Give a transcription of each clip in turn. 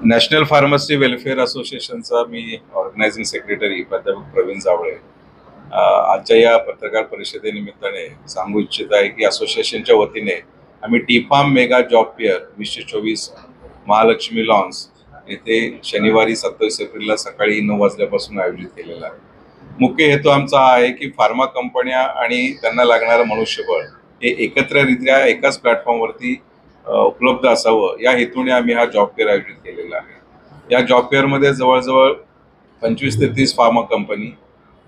National pharmacy welfare असोसिएशनचा मी organising secretary प्राध्यापक प्रवीण जावळे आजच्या या पत्रकार परिषदेनिमित्ताने सांगू इच्छित आहे की असोसिएशनच्या वतीने आम्ही tea farm mega job fair 2024 Mahalaxmi lawns येथे शनिवारी 27 एप्रिलला सकाळी 9 वाजल्यापासून आयोजित केलेला आहे. मुख्य हेतू आमचा हा आहे की फार्मा कंपन्या आणि त्यांना लागणारं मनुष्यबळ हे एकत्ररित्या एकाच प्लॅटफॉर्मवरती उपलब्ध असावं या हेतूने आम्ही हा जॉब फेअर आयोजित केलेला आहे. या जॉब फेअरमध्ये जवळजवळ 25 ते 30 फार्मा कंपनी,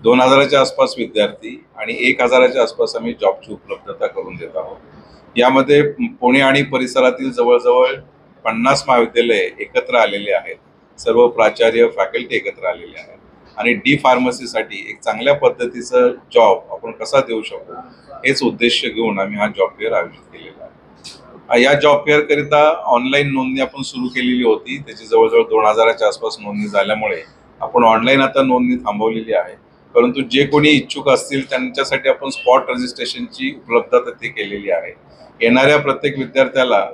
2000च्या आसपास विद्यार्थी आणि 1000च्या आसपास आम्ही जॉबची उपलब्धता करून देत आहोत. यामध्ये पुणे आणि परिसरातील जवळजवळ 50 महाविद्यालये एकत्र आलेले आहेत. सर्व प्राचार्य फॅकल्टी एकत्र आलेले आहेत आणि डी फार्मसीसाठी एक चांगल्या पद्धतीचं जॉब आपण कसा देऊ शकतो हेच उद्देश घेऊन आम्ही हा जॉब फेअर आयोजित केलेला आहे. या जॉब फेअर करिता ऑनलाईन नोंदणी आपण सुरू केलेली होती. त्याची जवळजवळ 2000च्या आसपास नोंदणी झाल्यामुळे आपण ऑनलाईन आता नोंदणी थांबवलेली आहे. परंतु जे कोणी इच्छुक असतील त्यांच्यासाठी आपण स्पॉट रजिस्ट्रेशनची उपलब्धता तिथे केलेली आहे. येणाऱ्या प्रत्येक विद्यार्थ्याला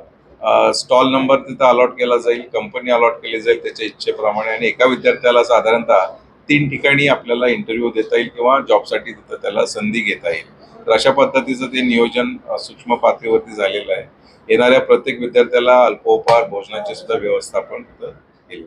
स्टॉल नंबर तिथं अलॉट केला जाईल, कंपनी अलॉट केली जाईल त्याच्या इच्छेप्रमाणे आणि एका विद्यार्थ्याला साधारणतः 3 ठिकाणी आपल्याला इंटरव्ह्यू देता येईल किंवा जॉबसाठी तिथं त्याला संधी घेता येईल. तर अशा पद्धतीचं ते नियोजन सूक्ष्म पातळीवरती झालेलं आहे. येणाऱ्या प्रत्येक विद्यार्थ्याला अल्पोपहार भोजनाची सुद्धा व्यवस्था आपण तिथं केली.